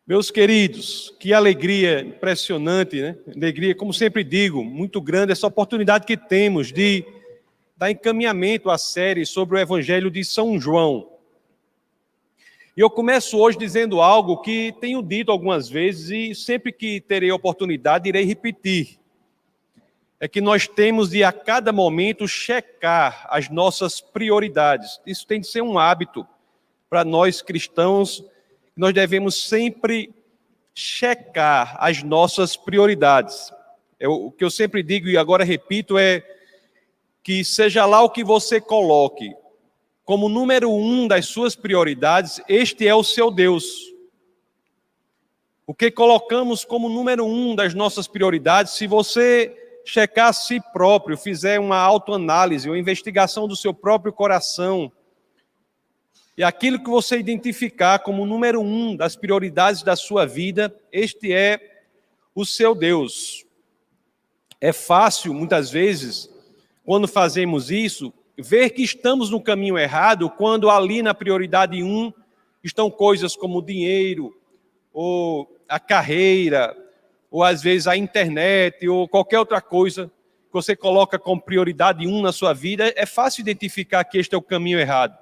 Meus queridos, que alegria impressionante, né? Alegria, como sempre digo, muito grande essa oportunidade que temos de dar encaminhamento à série sobre o Evangelho de São João. E eu começo hoje dizendo algo que tenho dito algumas vezes e sempre que terei oportunidade irei repetir. É que nós temos de a cada momento checar as nossas prioridades. Isso tem de ser um hábito para nós cristãos. Nós devemos sempre checar as nossas prioridades. O que eu sempre digo e agora repito é que seja lá o que você coloque como número 1 das suas prioridades, este é o seu Deus. O que colocamos como número 1 das nossas prioridades, se você checar a si próprio, fizer uma autoanálise, uma investigação do seu próprio coração, e aquilo que você identificar como número 1 das prioridades da sua vida, este é o seu Deus. É fácil, muitas vezes, quando fazemos isso, ver que estamos no caminho errado, quando ali na prioridade 1 estão coisas como o dinheiro, ou a carreira, ou às vezes a internet, ou qualquer outra coisa que você coloca como prioridade 1 na sua vida. É fácil identificar que este é o caminho errado.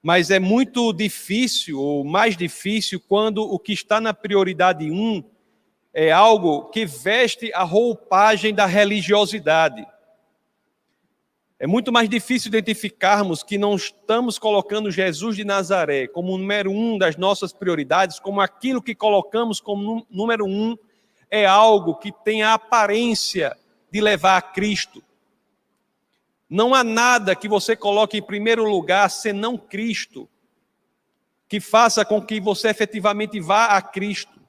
Mas é muito difícil, ou mais difícil, quando o que está na prioridade 1 é algo que veste a roupagem da religiosidade. É muito mais difícil identificarmos que não estamos colocando Jesus de Nazaré como o número 1 das nossas prioridades, como aquilo que colocamos como número 1 é algo que tem a aparência de levar a Cristo. Não há nada que você coloque em primeiro lugar senão Cristo, que faça com que você efetivamente vá a Cristo.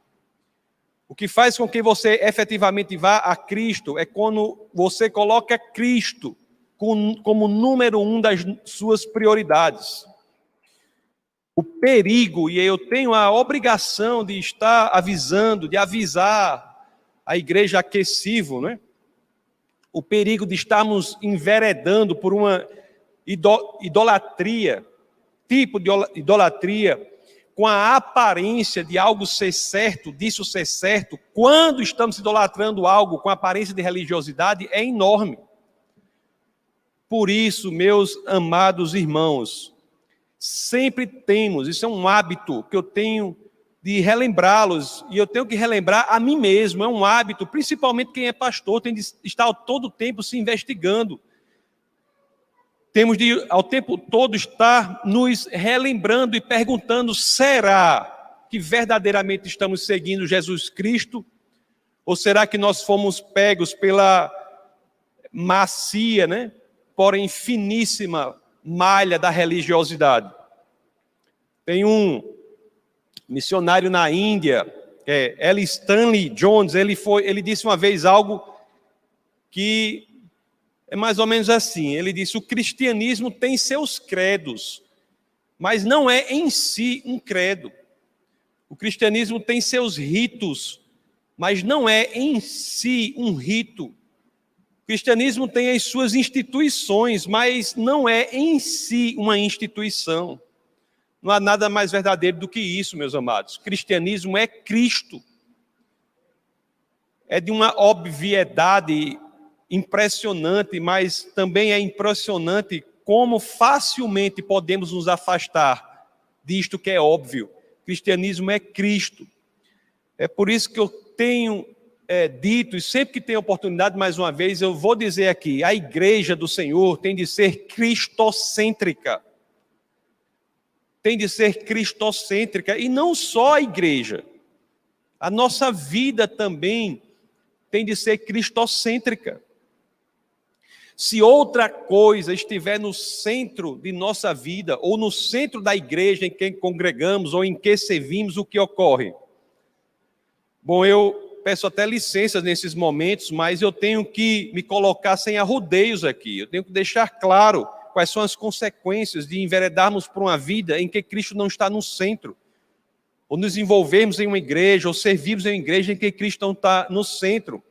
O que faz com que você efetivamente vá a Cristo é quando você coloca Cristo como número 1 das suas prioridades. O perigo, e eu tenho a obrigação de estar avisando, de avisar a igreja aquecível, né? O perigo de estarmos enveredando por uma idolatria, tipo de idolatria, com a aparência de algo ser certo, disso ser certo, quando estamos idolatrando algo com a aparência de religiosidade, é enorme. Por isso, meus amados irmãos, sempre temos, isso é um hábito que eu tenho de relembrá-los, e eu tenho que relembrar a mim mesmo, é um hábito, principalmente quem é pastor, tem de estar todo o tempo se investigando. Temos de, ao tempo todo, estar nos relembrando e perguntando, será que verdadeiramente estamos seguindo Jesus Cristo? Ou será que nós fomos pegos pela macia, né, porém finíssima malha da religiosidade? Tem um missionário na Índia, L. Stanley Jones, ele disse uma vez algo que é mais ou menos assim. Ele disse: o cristianismo tem seus credos, mas não é em si um credo. O cristianismo tem seus ritos, mas não é em si um rito. O cristianismo tem as suas instituições, mas não é em si uma instituição. Não há nada mais verdadeiro do que isso, meus amados. O cristianismo é Cristo. É de uma obviedade impressionante, mas também é impressionante como facilmente podemos nos afastar disto que é óbvio. O cristianismo é Cristo. É por isso que eu tenho dito, e sempre que tenho oportunidade, mais uma vez, eu vou dizer aqui, a igreja do Senhor tem de ser cristocêntrica. Tem de ser cristocêntrica, e não só a igreja. A nossa vida também tem de ser cristocêntrica. Se outra coisa estiver no centro de nossa vida, ou no centro da igreja em que congregamos, ou em que servimos, o que ocorre? Bom, eu peço até licença nesses momentos, mas eu tenho que me colocar sem arrodeios aqui. Eu tenho que deixar claro quais são as consequências de enveredarmos por uma vida em que Cristo não está no centro, ou nos envolvermos em uma igreja, ou servirmos em uma igreja em que Cristo não está no centro.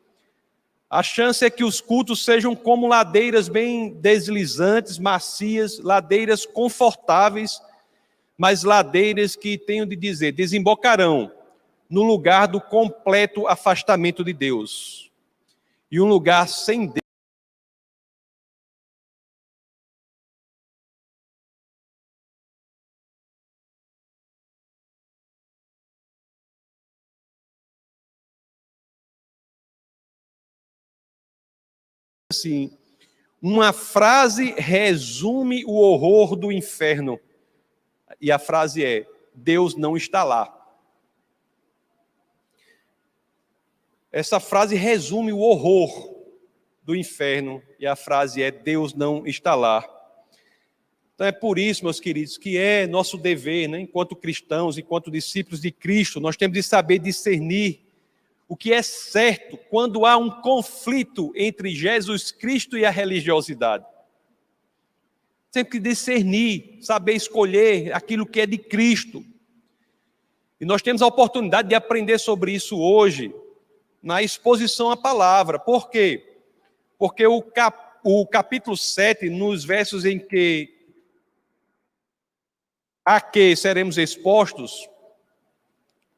A chance é que os cultos sejam como ladeiras bem deslizantes, macias, ladeiras confortáveis, mas ladeiras que, tenho de dizer, desembocarão no lugar do completo afastamento de Deus. E um lugar sem Deus. Assim, uma frase resume o horror do inferno. E a frase é: Deus não está lá. Essa frase resume o horror do inferno. E a frase é: Deus não está lá. Então é por isso, meus queridos, que é nosso dever, né, enquanto cristãos, enquanto discípulos de Cristo, nós temos de saber discernir o que é certo quando há um conflito entre Jesus Cristo e a religiosidade. Sempre discernir, saber escolher aquilo que é de Cristo. E nós temos a oportunidade de aprender sobre isso hoje, na exposição à palavra. Por quê? Porque o capítulo 7, nos versos em que seremos expostos,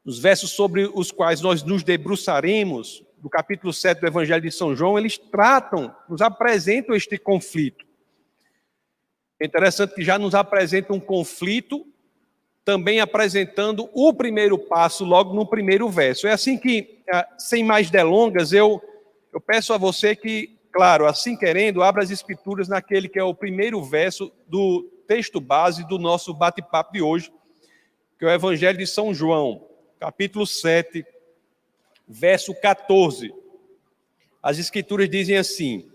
os versos sobre os quais nós nos debruçaremos, do capítulo 7 do Evangelho de São João, eles nos apresentam este conflito. É interessante que já nos apresenta um conflito, também apresentando o primeiro passo logo no primeiro verso. É assim que, sem mais delongas, eu peço a você que, claro, assim querendo, abra as Escrituras naquele que é o primeiro verso do texto base do nosso bate-papo de hoje, que é o Evangelho de São João, capítulo 7, verso 14. As Escrituras dizem assim: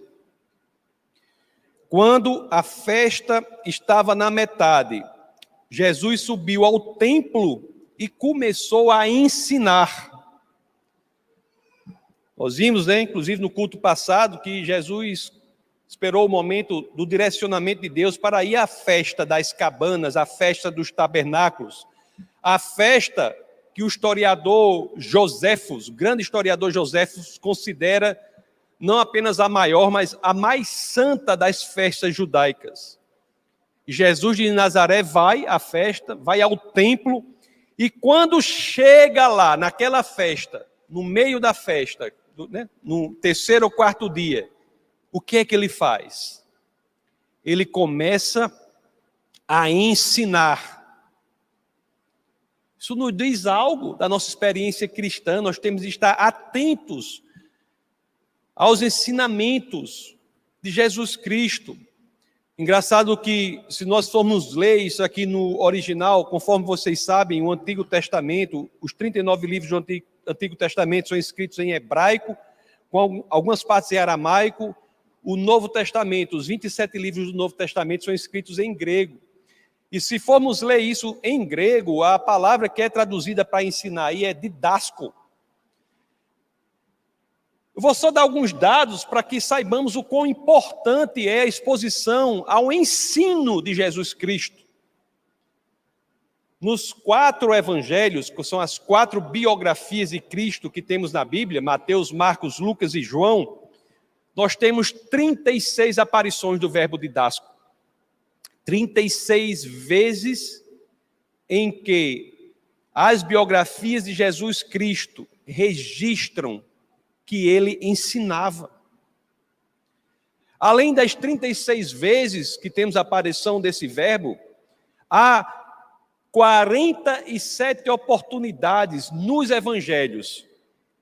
quando a festa estava na metade, Jesus subiu ao templo e começou a ensinar. Nós vimos, né, inclusive no culto passado, que Jesus esperou o momento do direcionamento de Deus para ir à festa das cabanas, à festa dos tabernáculos, a festa que o historiador Joséfos, o grande historiador Joséfos, considera não apenas a maior, mas a mais santa das festas judaicas. Jesus de Nazaré vai à festa, vai ao templo, e quando chega lá, naquela festa, no meio da festa, né, no terceiro ou quarto dia, o que é que ele faz? Ele começa a ensinar. Isso nos diz algo da nossa experiência cristã. Nós temos de estar atentos aos ensinamentos de Jesus Cristo. Engraçado que, se nós formos ler isso aqui no original, conforme vocês sabem, o Antigo Testamento, os 39 livros do Antigo Testamento são escritos em hebraico, com algumas partes em aramaico. O Novo Testamento, os 27 livros do Novo Testamento são escritos em grego. E se formos ler isso em grego, a palavra que é traduzida para ensinar aí é didasco. Eu vou só dar alguns dados para que saibamos o quão importante é a exposição ao ensino de Jesus Cristo. Nos 4 evangelhos, que são as 4 biografias de Cristo que temos na Bíblia, Mateus, Marcos, Lucas e João, nós temos 36 aparições do verbo didasco. 36 vezes em que as biografias de Jesus Cristo registram que ele ensinava. Além das 36 vezes que temos a aparição desse verbo, há 47 oportunidades nos evangelhos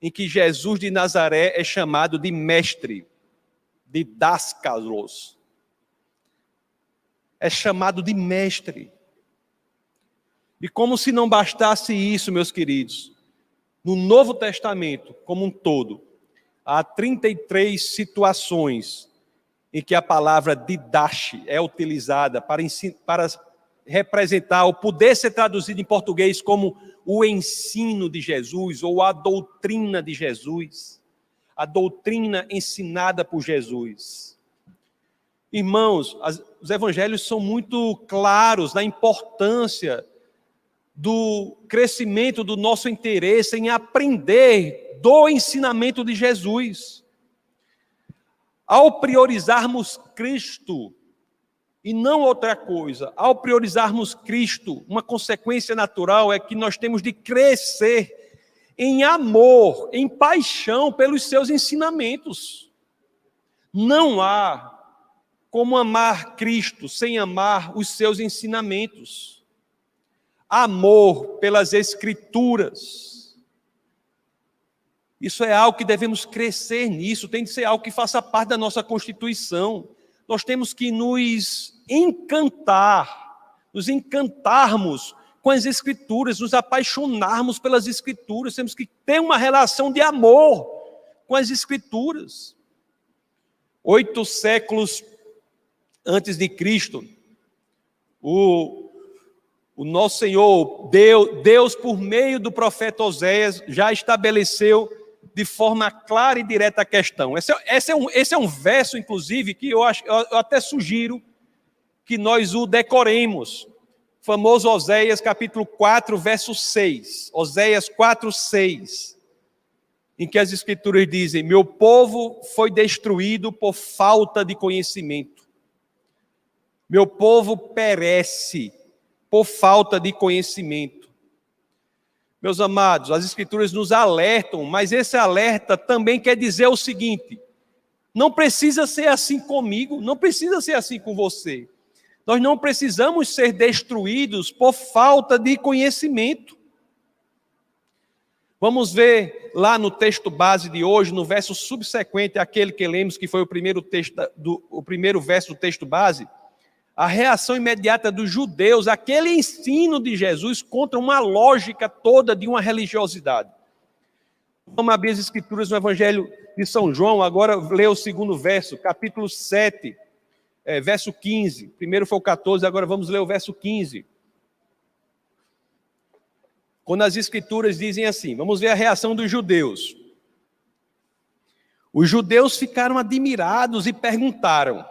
em que Jesus de Nazaré é chamado de mestre, didáskalos. É chamado de mestre. E como se não bastasse isso, meus queridos, no Novo Testamento, como um todo, há 33 situações em que a palavra didache é utilizada para representar, ou poder ser traduzido em português como o ensino de Jesus, ou a doutrina de Jesus, a doutrina ensinada por Jesus. Irmãos, os evangelhos são muito claros na importância do crescimento do nosso interesse em aprender do ensinamento de Jesus. Ao priorizarmos Cristo, e não outra coisa, ao priorizarmos Cristo, uma consequência natural é que nós temos de crescer em amor, em paixão pelos seus ensinamentos. Não há como amar Cristo sem amar os seus ensinamentos. Amor pelas Escrituras. Isso é algo que devemos crescer nisso, tem de ser algo que faça parte da nossa constituição. Nós temos que nos encantarmos com as Escrituras, nos apaixonarmos pelas Escrituras, temos que ter uma relação de amor com as Escrituras. 8 séculos antes de Cristo, o nosso Senhor, Deus, por meio do profeta Oséias, já estabeleceu de forma clara e direta a questão. Esse é um verso, inclusive, que eu até sugiro que nós o decoremos. O famoso Oséias, capítulo 4, verso 6. Oséias 4, 6. Em que as Escrituras dizem: meu povo foi destruído por falta de conhecimento. Meu povo perece por falta de conhecimento. Meus amados, as Escrituras nos alertam, mas esse alerta também quer dizer o seguinte: não precisa ser assim comigo, não precisa ser assim com você. Nós não precisamos ser destruídos por falta de conhecimento. Vamos ver lá no texto base de hoje, no verso subsequente àquele que lemos, que foi o primeiro verso do texto base, a reação imediata dos judeus, aquele ensino de Jesus contra uma lógica toda de uma religiosidade. Vamos abrir as Escrituras no Evangelho de São João, agora lê o segundo verso, capítulo 7, verso 15. Primeiro foi o 14, agora vamos ler o verso 15. Quando as Escrituras dizem assim, vamos ver a reação dos judeus. Os judeus ficaram admirados e perguntaram: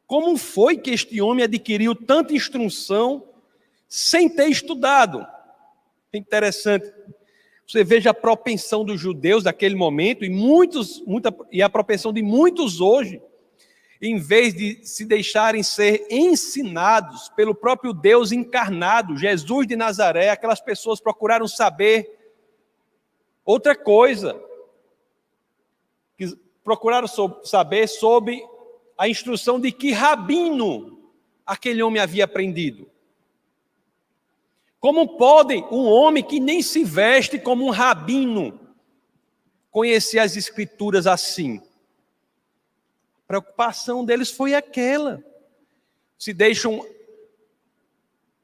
como foi que este homem adquiriu tanta instrução sem ter estudado? É interessante. Você veja a propensão dos judeus daquele momento e a propensão de muitos hoje, em vez de se deixarem ser ensinados pelo próprio Deus encarnado, Jesus de Nazaré, aquelas pessoas procuraram saber outra coisa. Procuraram saber sobre a instrução de que rabino aquele homem havia aprendido. Como pode um homem que nem se veste como um rabino conhecer as Escrituras assim? A preocupação deles foi aquela. Se deixam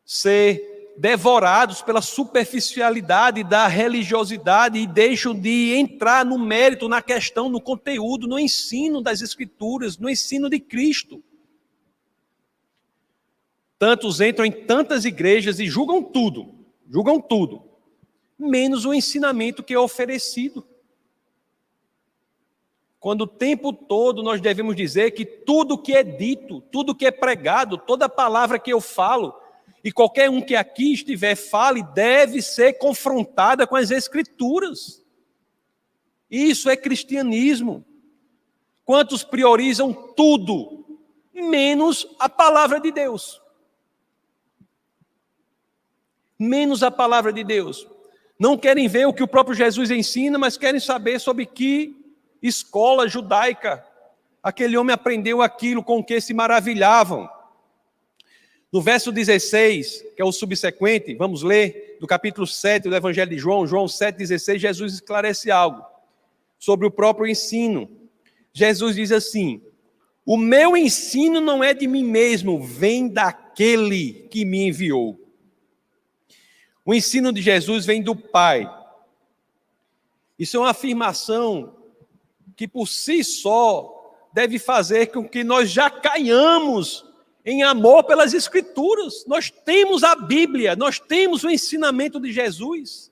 ser devorados pela superficialidade da religiosidade e deixam de entrar no mérito, na questão, no conteúdo, no ensino das Escrituras, no ensino de Cristo. Tantos entram em tantas igrejas e julgam tudo, menos o ensinamento que é oferecido. Quando o tempo todo nós devemos dizer que tudo que é dito, tudo que é pregado, toda palavra que eu falo, e qualquer um que aqui estiver fale, deve ser confrontada com as Escrituras. Isso é cristianismo. Quantos priorizam tudo, menos a palavra de Deus? Menos a palavra de Deus. Não querem ver o que o próprio Jesus ensina, mas querem saber sobre que escola judaica aquele homem aprendeu aquilo com que se maravilhavam. No verso 16, que é o subsequente, vamos ler, do capítulo 7 do Evangelho de João, João 7,16, Jesus esclarece algo sobre o próprio ensino. Jesus diz assim: o meu ensino não é de mim mesmo, vem daquele que me enviou. O ensino de Jesus vem do Pai. Isso é uma afirmação que por si só deve fazer com que nós já caiamos em amor pelas Escrituras. Nós temos a Bíblia, nós temos o ensinamento de Jesus,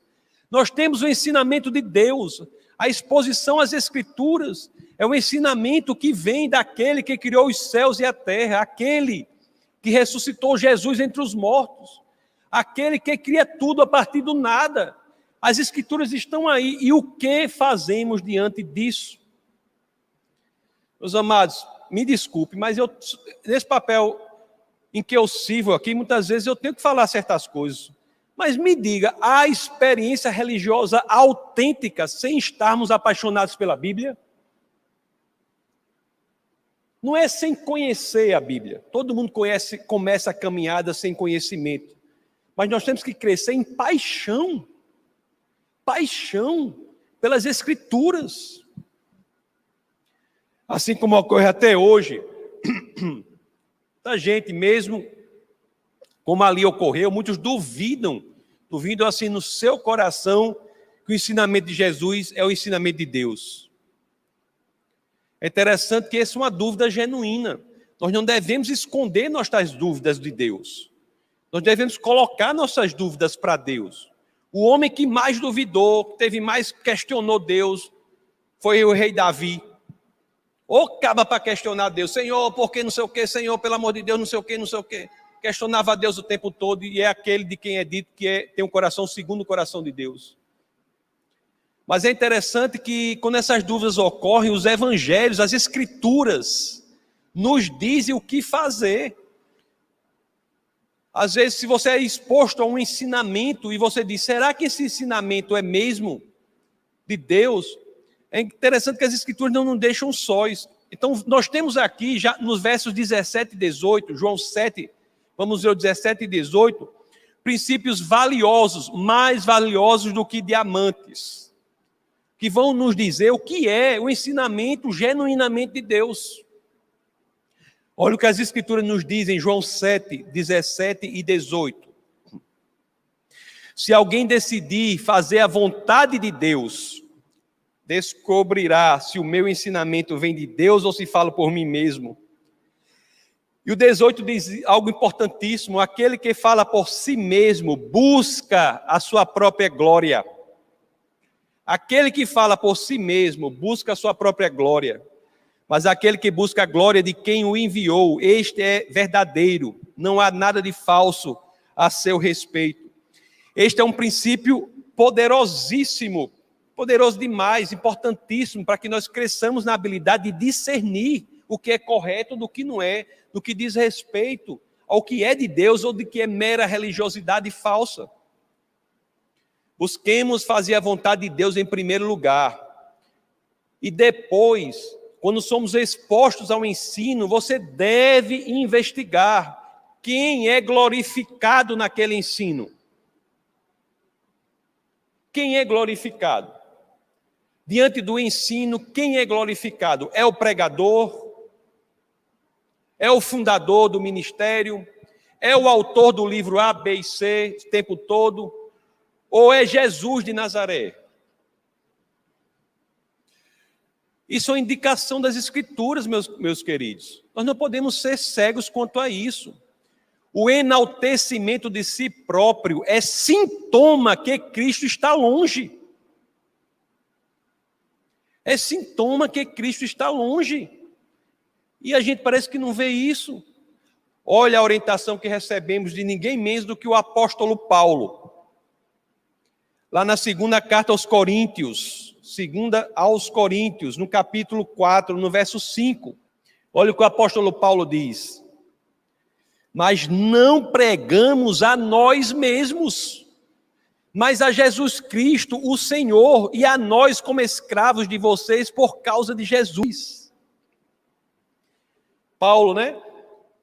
nós temos o ensinamento de Deus. A exposição às Escrituras é um ensinamento que vem daquele que criou os céus e a terra, aquele que ressuscitou Jesus entre os mortos, aquele que cria tudo a partir do nada. As Escrituras estão aí, e o que fazemos diante disso? Meus amados, me desculpe, mas nesse papel em que eu sirvo aqui, muitas vezes eu tenho que falar certas coisas. Mas me diga, há experiência religiosa autêntica sem estarmos apaixonados pela Bíblia? Não é sem conhecer a Bíblia. Todo mundo começa a caminhada sem conhecimento. Mas nós temos que crescer em paixão. Paixão pelas Escrituras. Assim como ocorre até hoje. A gente mesmo, como ali ocorreu, muitos duvidam assim no seu coração que o ensinamento de Jesus é o ensinamento de Deus. É interessante que essa é uma dúvida genuína. Nós não devemos esconder nossas dúvidas de Deus. Nós devemos colocar nossas dúvidas para Deus. O homem que mais duvidou, questionou Deus, foi o rei Davi. Ou acaba para questionar Deus, Senhor, por que não sei o quê, Senhor, pelo amor de Deus, não sei o quê, não sei o quê. Questionava Deus o tempo todo, e é aquele de quem é dito que tem um coração segundo o coração de Deus. Mas é interessante que quando essas dúvidas ocorrem, os evangelhos, as escrituras, nos dizem o que fazer. Às vezes, se você é exposto a um ensinamento e você diz, será que esse ensinamento é mesmo de Deus? É interessante que as escrituras não nos deixam sós. Então, nós temos aqui, já nos versos 17 e 18, João 7, vamos ver o 17 e 18, princípios valiosos, mais valiosos do que diamantes, que vão nos dizer o que é o ensinamento genuinamente de Deus. Olha o que as escrituras nos dizem em João 7, 17 e 18. Se alguém decidir fazer a vontade de Deus, descobrirá se o meu ensinamento vem de Deus ou se falo por mim mesmo. E o 18 diz algo importantíssimo, aquele que fala por si mesmo busca a sua própria glória. Aquele que fala por si mesmo busca a sua própria glória. Mas aquele que busca a glória de quem o enviou, este é verdadeiro, não há nada de falso a seu respeito. Este é um princípio poderosíssimo, poderoso demais, importantíssimo, para que nós cresçamos na habilidade de discernir o que é correto do que não é, do que diz respeito ao que é de Deus ou de que é mera religiosidade falsa. Busquemos fazer a vontade de Deus em primeiro lugar. E depois, quando somos expostos ao ensino, você deve investigar quem é glorificado naquele ensino. Quem é glorificado? Diante do ensino, quem é glorificado? É o pregador? É o fundador do ministério? É o autor do livro A, B e C o tempo todo? Ou é Jesus de Nazaré? Isso é uma indicação das Escrituras, meus queridos. Nós não podemos ser cegos quanto a isso. O enaltecimento de si próprio é sintoma que Cristo está longe. É sintoma que Cristo está longe. E a gente parece que não vê isso. Olha a orientação que recebemos de ninguém menos do que o apóstolo Paulo. Lá na segunda carta aos Coríntios, no capítulo 4, no verso 5. Olha o que o apóstolo Paulo diz. Mas não pregamos a nós mesmos, mas a Jesus Cristo, o Senhor, e a nós como escravos de vocês por causa de Jesus. Paulo, né?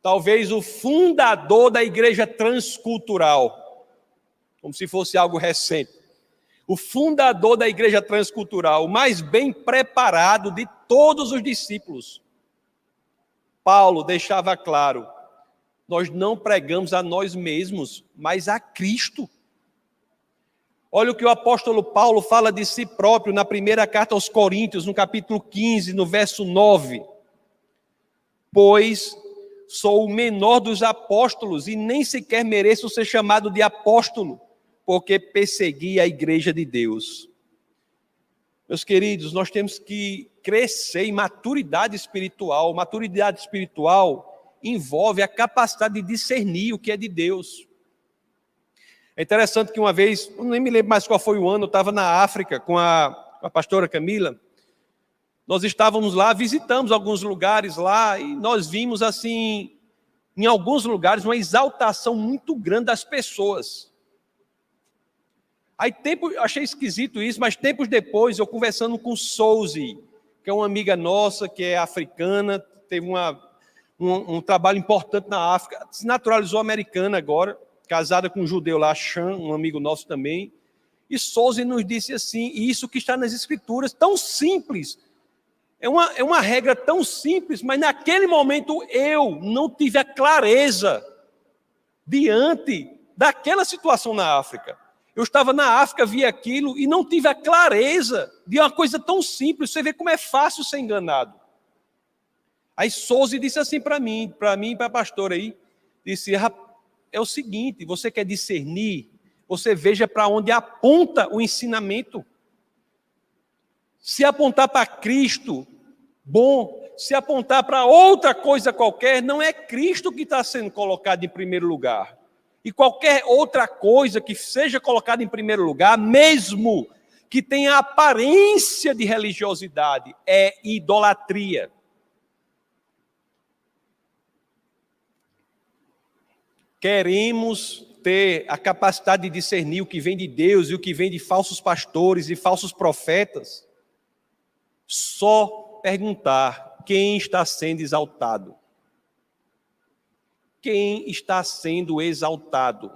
Talvez o fundador da igreja transcultural, como se fosse algo recente. O fundador da igreja transcultural, o mais bem preparado de todos os discípulos. Paulo deixava claro, nós não pregamos a nós mesmos, mas a Cristo. Olha o que o apóstolo Paulo fala de si próprio na primeira carta aos Coríntios, no capítulo 15, no verso 9. Pois sou o menor dos apóstolos e nem sequer mereço ser chamado de apóstolo, porque persegui a igreja de Deus. Meus queridos, nós temos que crescer em maturidade espiritual. Maturidade espiritual envolve a capacidade de discernir o que é de Deus. É interessante que uma vez, eu nem me lembro mais qual foi o ano, eu estava na África com a pastora Camila. Nós estávamos lá, visitamos alguns lugares lá e nós vimos assim, em alguns lugares, uma exaltação muito grande das pessoas. Aí achei esquisito isso, mas tempos depois, eu conversando com Souzy, que é uma amiga nossa, que é africana, teve um trabalho importante na África, se naturalizou americana agora, casada com um judeu lá, Chan, um amigo nosso também. E Souzy nos disse assim, e isso que está nas Escrituras, tão simples, é uma regra tão simples, mas naquele momento eu não tive a clareza diante daquela situação na África. Eu estava na África, vi aquilo e não tive a clareza de uma coisa tão simples. Você vê como é fácil ser enganado. Aí Souzy disse assim para mim e para a pastora aí, disse, é o seguinte, você quer discernir, você veja para onde aponta o ensinamento. Se apontar para Cristo, bom. Se apontar para outra coisa qualquer, não é Cristo que está sendo colocado em primeiro lugar. E qualquer outra coisa que seja colocada em primeiro lugar, mesmo que tenha aparência de religiosidade, é idolatria. Queremos ter a capacidade de discernir o que vem de Deus e o que vem de falsos pastores e falsos profetas. Só perguntar quem está sendo exaltado. Quem está sendo exaltado?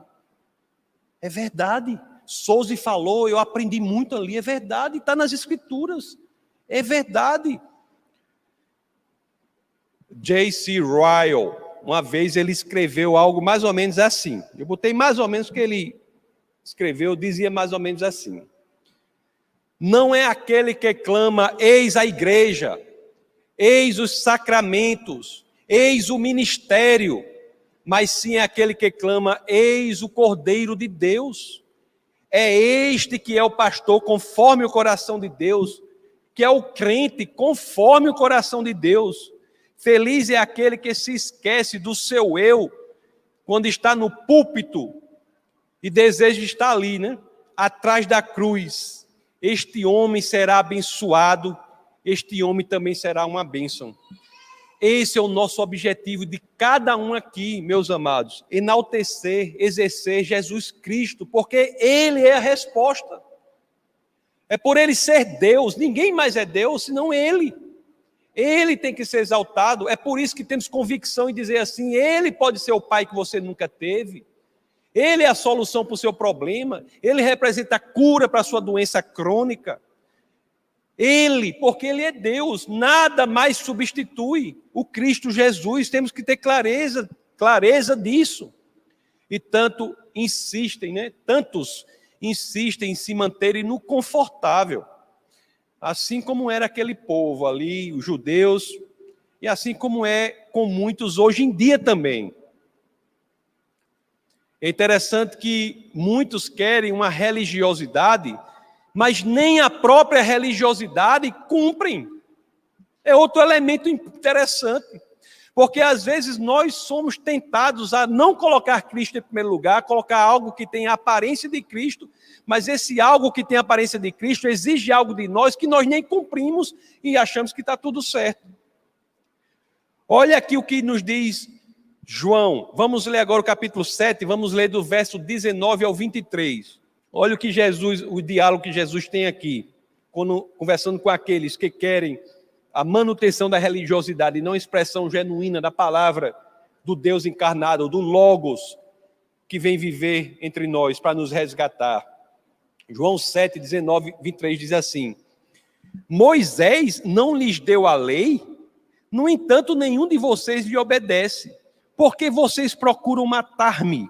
É verdade. Souzy falou, eu aprendi muito ali, é verdade, está nas Escrituras. É verdade. J.C. Ryle, uma vez ele escreveu algo mais ou menos assim. Eu botei mais ou menos o que ele escreveu, dizia mais ou menos assim. Não é aquele que clama, eis a igreja, eis os sacramentos, eis o ministério, mas sim é aquele que clama, eis o Cordeiro de Deus. É este que é o pastor conforme o coração de Deus, que é o crente conforme o coração de Deus. Feliz é aquele que se esquece do seu eu, quando está no púlpito e deseja estar ali, né? Atrás da cruz. Este homem será abençoado, este homem também será uma bênção. Esse é o nosso objetivo de cada um aqui, meus amados, enaltecer, exercer Jesus Cristo, porque Ele é a resposta. É por Ele ser Deus, ninguém mais é Deus senão Ele. Ele tem que ser exaltado, é por isso que temos convicção em dizer assim, Ele pode ser o Pai que você nunca teve, Ele é a solução para o seu problema, Ele representa a cura para a sua doença crônica. Ele, porque Ele é Deus, nada mais substitui o Cristo Jesus, temos que ter clareza disso. E tantos insistem em se manterem no confortável, assim como era aquele povo ali, os judeus, e assim como é com muitos hoje em dia também. É interessante que muitos querem uma religiosidade, mas nem a própria religiosidade cumprem. É outro elemento interessante, porque às vezes nós somos tentados a não colocar Cristo em primeiro lugar, colocar algo que tem a aparência de Cristo, mas esse algo que tem a aparência de Cristo exige algo de nós que nós nem cumprimos e achamos que está tudo certo. Olha aqui o que nos diz João. Vamos ler agora o capítulo 7, vamos ler do verso 19 ao 23. Olha o diálogo que Jesus tem aqui, conversando com aqueles que querem a manutenção da religiosidade e não a expressão genuína da palavra do Deus encarnado, do Logos, que vem viver entre nós para nos resgatar. João 7, 19, 23 diz assim: Moisés não lhes deu a lei, no entanto, nenhum de vocês lhe obedece, porque vocês procuram matar-me.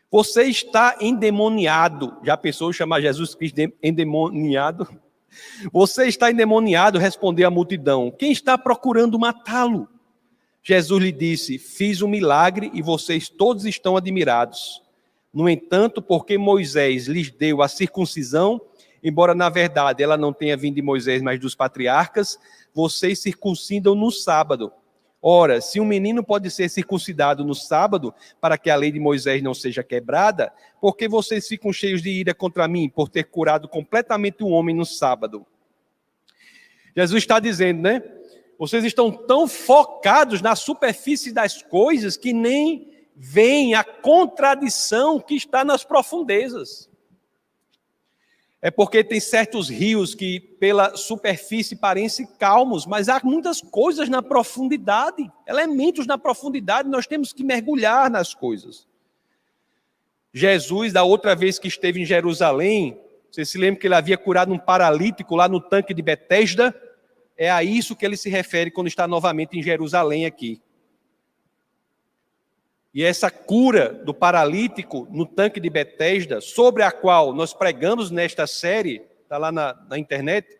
Você está endemoniado. Já pensou em chamar Jesus Cristo de endemoniado? Você está endemoniado, respondeu a multidão. Quem está procurando matá-lo? Jesus lhe disse: fiz um milagre e vocês todos estão admirados. No entanto, porque Moisés lhes deu a circuncisão, embora na verdade ela não tenha vindo de Moisés, mas dos patriarcas, vocês circuncidam no sábado. Ora, se um menino pode ser circuncidado no sábado, para que a lei de Moisés não seja quebrada, por que vocês ficam cheios de ira contra mim, por ter curado completamente o homem no sábado? Jesus está dizendo, né? Vocês estão tão focados na superfície das coisas que nem veem a contradição que está nas profundezas. É porque tem certos rios que, pela superfície, parecem calmos, mas há muitas coisas na profundidade, elementos na profundidade, nós temos que mergulhar nas coisas. Jesus, da outra vez que esteve em Jerusalém, você se lembra que ele havia curado um paralítico lá no tanque de Betesda? É a isso que ele se refere quando está novamente em Jerusalém aqui. E essa cura do paralítico no tanque de Betesda, sobre a qual nós pregamos nesta série, está lá na internet,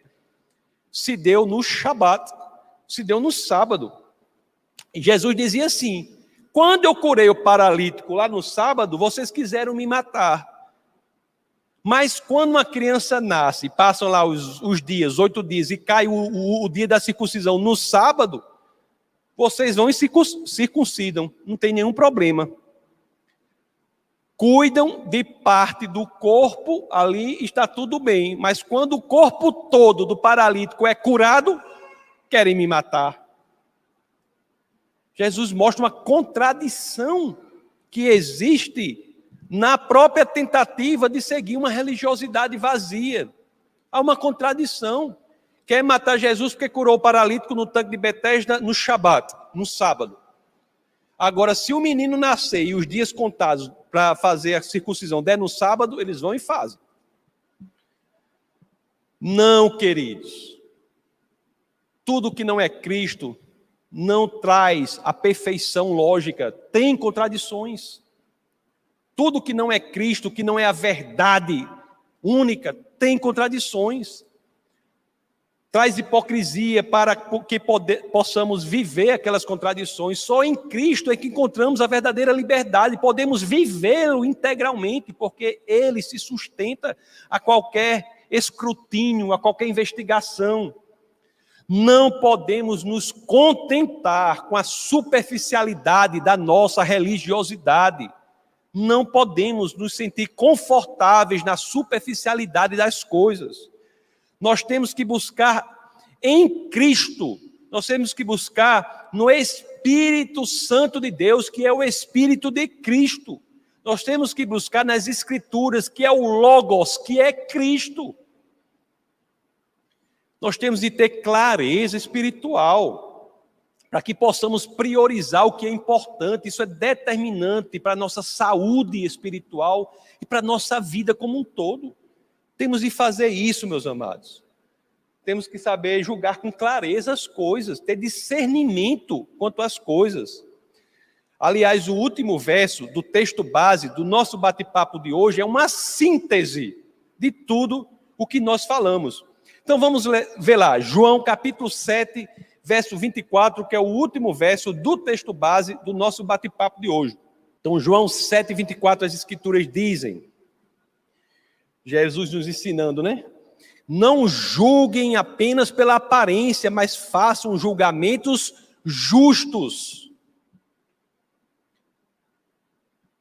se deu no Shabat, se deu no sábado. E Jesus dizia assim: quando eu curei o paralítico lá no sábado, vocês quiseram me matar. Mas quando uma criança nasce, passam lá os dias, 8 dias, e cai o dia da circuncisão no sábado, vocês vão e circuncidam, não tem nenhum problema. Cuidam de parte do corpo, ali está tudo bem, mas quando o corpo todo do paralítico é curado, querem me matar. Jesus mostra uma contradição que existe na própria tentativa de seguir uma religiosidade vazia. Há uma contradição. Quer matar Jesus porque curou o paralítico no tanque de Betesda no Shabat, no sábado. Agora, se o menino nascer e os dias contados para fazer a circuncisão der no sábado, eles vão e fazem. Não, queridos. Tudo que não é Cristo não traz a perfeição lógica, tem contradições. Tudo que não é Cristo, que não é a verdade única, tem contradições. Traz hipocrisia para que possamos viver aquelas contradições. Só em Cristo é que encontramos a verdadeira liberdade, podemos vivê-lo integralmente, porque Ele se sustenta a qualquer escrutínio, a qualquer investigação. Não podemos nos contentar com a superficialidade da nossa religiosidade. Não podemos nos sentir confortáveis na superficialidade das coisas. Nós temos que buscar em Cristo, nós temos que buscar no Espírito Santo de Deus, que é o Espírito de Cristo. Nós temos que buscar nas Escrituras, que é o Logos, que é Cristo. Nós temos de ter clareza espiritual, para que possamos priorizar o que é importante. Isso é determinante para a nossa saúde espiritual e para a nossa vida como um todo. Temos de fazer isso, meus amados. Temos que saber julgar com clareza as coisas, ter discernimento quanto às coisas. Aliás, o último verso do texto base do nosso bate-papo de hoje é uma síntese de tudo o que nós falamos. Então vamos ver lá, João capítulo 7, verso 24, que é o último verso do texto base do nosso bate-papo de hoje. Então João 7, 24, as Escrituras dizem, Jesus nos ensinando, né? Não julguem apenas pela aparência, mas façam julgamentos justos.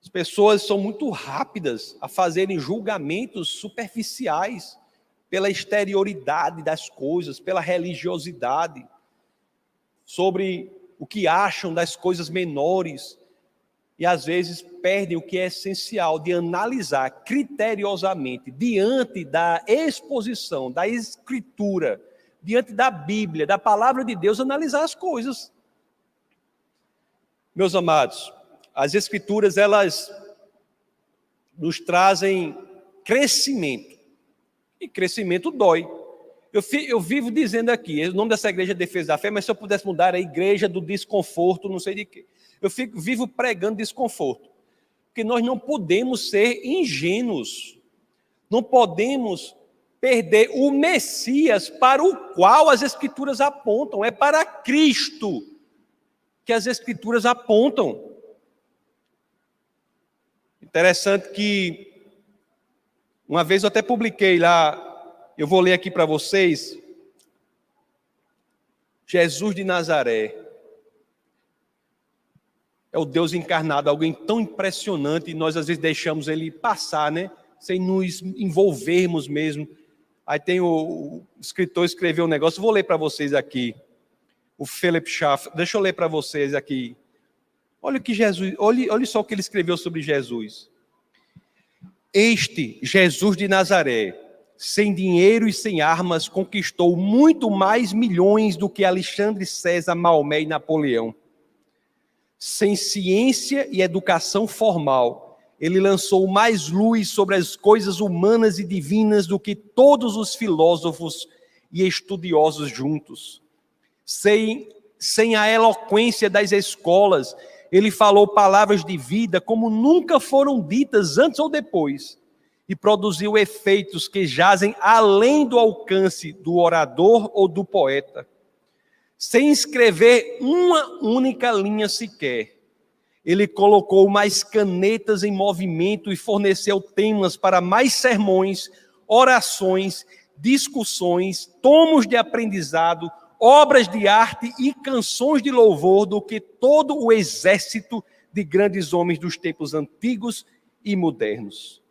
As pessoas são muito rápidas a fazerem julgamentos superficiais pela exterioridade das coisas, pela religiosidade, sobre o que acham das coisas menores. E às vezes perdem o que é essencial de analisar criteriosamente, diante da exposição, da Escritura, diante da Bíblia, da Palavra de Deus, analisar as coisas. Meus amados, as Escrituras, elas nos trazem crescimento, e crescimento dói. Eu vivo dizendo aqui, o nome dessa igreja é Defesa da Fé, mas se eu pudesse mudar a igreja do desconforto, não sei de quê. Eu vivo pregando desconforto, porque nós não podemos ser ingênuos, não podemos perder o Messias para o qual as Escrituras apontam, é para Cristo que as Escrituras apontam. Interessante que, uma vez eu até publiquei lá, eu vou ler aqui para vocês, Jesus de Nazaré, é o Deus encarnado, alguém tão impressionante, e nós às vezes deixamos ele passar, né? Sem nos envolvermos mesmo. Aí tem o escritor escreveu um negócio, vou ler para vocês aqui. O Philip Schaff, deixa eu ler para vocês aqui. Olha o que Jesus, olha só o que ele escreveu sobre Jesus. Este Jesus de Nazaré sem dinheiro e sem armas, conquistou muito mais milhões do que Alexandre, César, Maomé e Napoleão. Sem ciência e educação formal, ele lançou mais luz sobre as coisas humanas e divinas do que todos os filósofos e estudiosos juntos. Sem a eloquência das escolas, ele falou palavras de vida como nunca foram ditas antes ou depois, e produziu efeitos que jazem além do alcance do orador ou do poeta. Sem escrever uma única linha sequer, ele colocou mais canetas em movimento e forneceu temas para mais sermões, orações, discussões, tomos de aprendizado, obras de arte e canções de louvor do que todo o exército de grandes homens dos tempos antigos e modernos.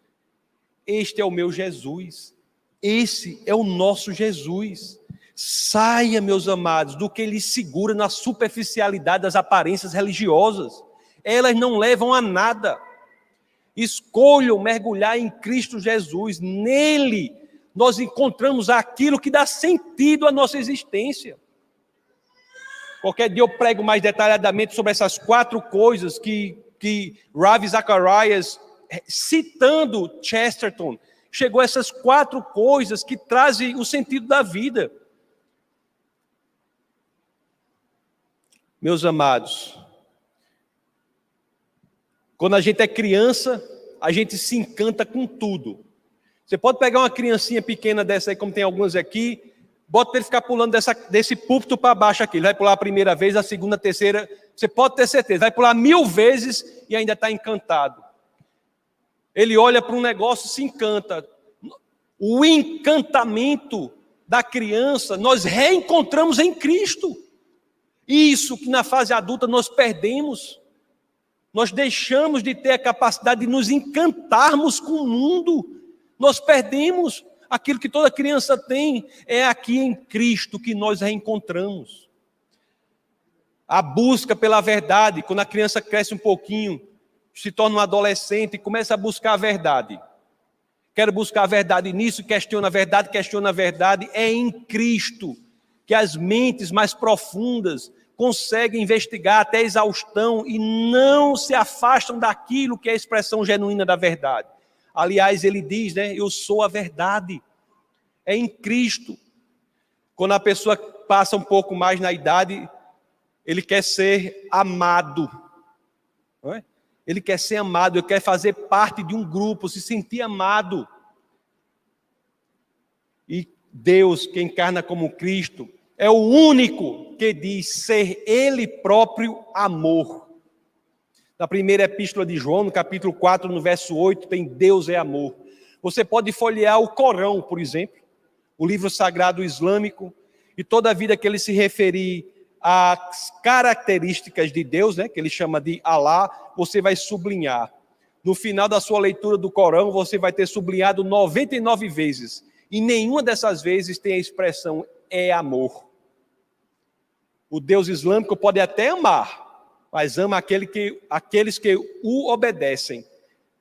Este é o meu Jesus, esse é o nosso Jesus. Saia, meus amados, do que ele segura na superficialidade das aparências religiosas. Elas não levam a nada. Escolham mergulhar em Cristo Jesus. Nele nós encontramos aquilo que dá sentido à nossa existência. Qualquer dia eu prego mais detalhadamente sobre essas 4 coisas que Ravi Zacharias, citando Chesterton, chegou a essas 4 coisas que trazem o sentido da vida. Meus amados, quando a gente é criança, a gente se encanta com tudo. Você pode pegar uma criancinha pequena dessa aí, como tem algumas aqui, bota para ele ficar pulando desse púlpito para baixo aqui. Ele vai pular a primeira vez, a segunda, a terceira, você pode ter certeza, vai pular 1000 vezes e ainda está encantado. Ele olha para um negócio e se encanta. O encantamento da criança nós reencontramos em Cristo. Isso que na fase adulta nós perdemos. Nós deixamos de ter a capacidade de nos encantarmos com o mundo. Nós perdemos aquilo que toda criança tem. É aqui em Cristo que nós reencontramos. A busca pela verdade, quando a criança cresce um pouquinho, se torna um adolescente e começa a buscar a verdade. Quero buscar a verdade nisso, questiona a verdade. É em Cristo que as mentes mais profundas conseguem investigar até a exaustão e não se afastam daquilo que é a expressão genuína da verdade. Aliás, ele diz, né, eu sou a verdade. É em Cristo. Quando a pessoa passa um pouco mais na idade, ele quer ser amado. Não é? Ele quer ser amado, ele quer fazer parte de um grupo, se sentir amado. E Deus, que encarna como Cristo, é o único que diz ser Ele próprio amor. Na primeira epístola de João, no capítulo 4, no verso 8, tem Deus é amor. Você pode folhear o Corão, por exemplo, o livro sagrado islâmico, e toda a vida que ele se referir às características de Deus, né, que ele chama de Alá, você vai sublinhar. No final da sua leitura do Corão, você vai ter sublinhado 99 vezes. E nenhuma dessas vezes tem a expressão é amor. O Deus islâmico pode até amar, mas ama aqueles que o obedecem,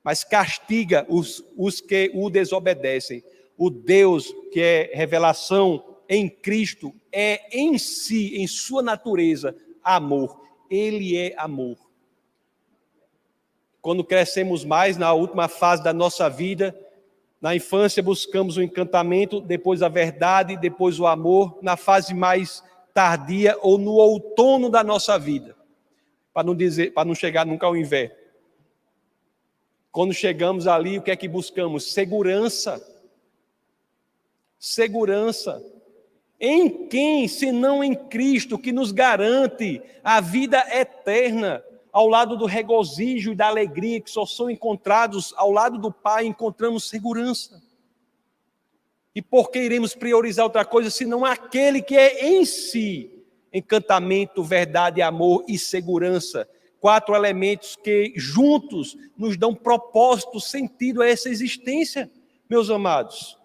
mas castiga os que o desobedecem. O Deus que é revelação em Cristo é em si, em sua natureza, amor. Ele é amor. Quando crescemos mais, na última fase da nossa vida, na infância buscamos o encantamento, depois a verdade, depois o amor, na fase mais tardia ou no outono da nossa vida, para não chegar nunca ao inverno. Quando chegamos ali, o que é que buscamos? Segurança. Segurança. Em quem, senão em Cristo, que nos garante a vida eterna, ao lado do regozijo e da alegria que só são encontrados ao lado do Pai, encontramos segurança. E por que iremos priorizar outra coisa, senão aquele que é em si encantamento, verdade, amor e segurança? 4 elementos que juntos nos dão propósito, sentido a essa existência, meus amados.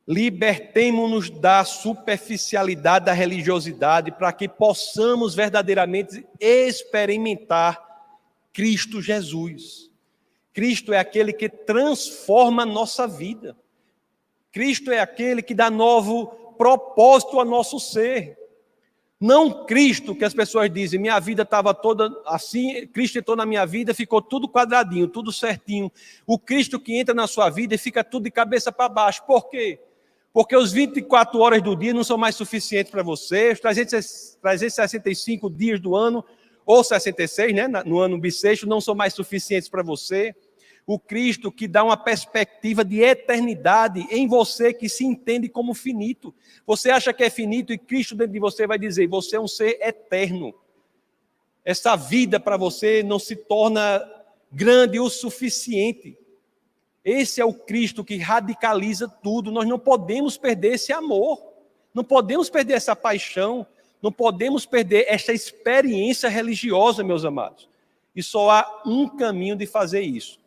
Libertemo-nos da superficialidade da religiosidade para que possamos verdadeiramente experimentar Cristo Jesus. Cristo é aquele que transforma a nossa vida. Cristo é aquele que dá novo propósito ao nosso ser. Não Cristo, que as pessoas dizem, minha vida estava toda assim, Cristo entrou na minha vida, ficou tudo quadradinho, tudo certinho. O Cristo que entra na sua vida e fica tudo de cabeça para baixo. Por quê? Porque os 24 horas do dia não são mais suficientes para você, os 365 dias do ano, ou 66, né, no ano bissexto, não são mais suficientes para você. O Cristo que dá uma perspectiva de eternidade em você que se entende como finito. Você acha que é finito e Cristo dentro de você vai dizer, você é um ser eterno. Essa vida para você não se torna grande o suficiente. Esse é o Cristo que radicaliza tudo. Nós não podemos perder esse amor. Não podemos perder essa paixão. Não podemos perder esta experiência religiosa, meus amados. E só há um caminho de fazer isso.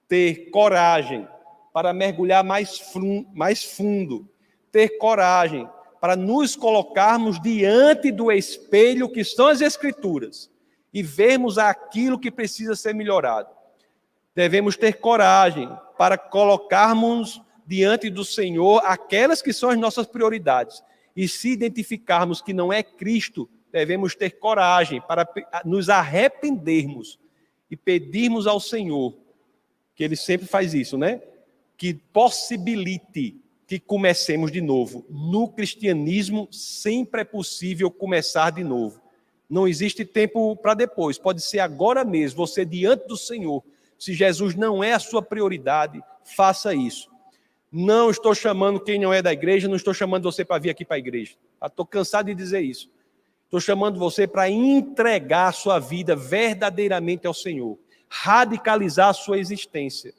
Ter coragem para mergulhar mais fundo, ter coragem para nos colocarmos diante do espelho que são as Escrituras e vermos aquilo que precisa ser melhorado. Devemos ter coragem para colocarmos diante do Senhor aquelas que são as nossas prioridades e se identificarmos que não é Cristo, devemos ter coragem para nos arrependermos e pedirmos ao Senhor, que Ele sempre faz isso, né? Que possibilite que comecemos de novo. No cristianismo, sempre é possível começar de novo. Não existe tempo para depois. Pode ser agora mesmo, você diante do Senhor. Se Jesus não é a sua prioridade, faça isso. Não estou chamando quem não é da igreja, não estou chamando você para vir aqui para a igreja. Estou cansado de dizer isso. Estou chamando você para entregar a sua vida verdadeiramente ao Senhor. Radicalizar a sua existência.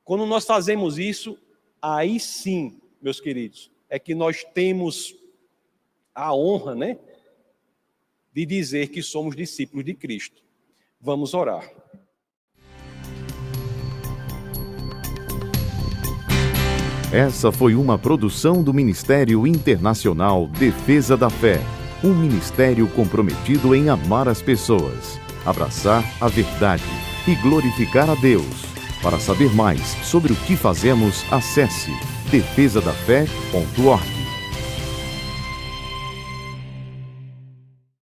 Quando nós fazemos isso, aí sim, meus queridos, é que nós temos a honra, né, de dizer que somos discípulos de Cristo. Vamos orar. Essa foi uma produção do Ministério Internacional Defesa da Fé, um ministério comprometido em amar as pessoas, abraçar a verdade e glorificar a Deus. Para saber mais sobre o que fazemos, acesse defesadafé.org.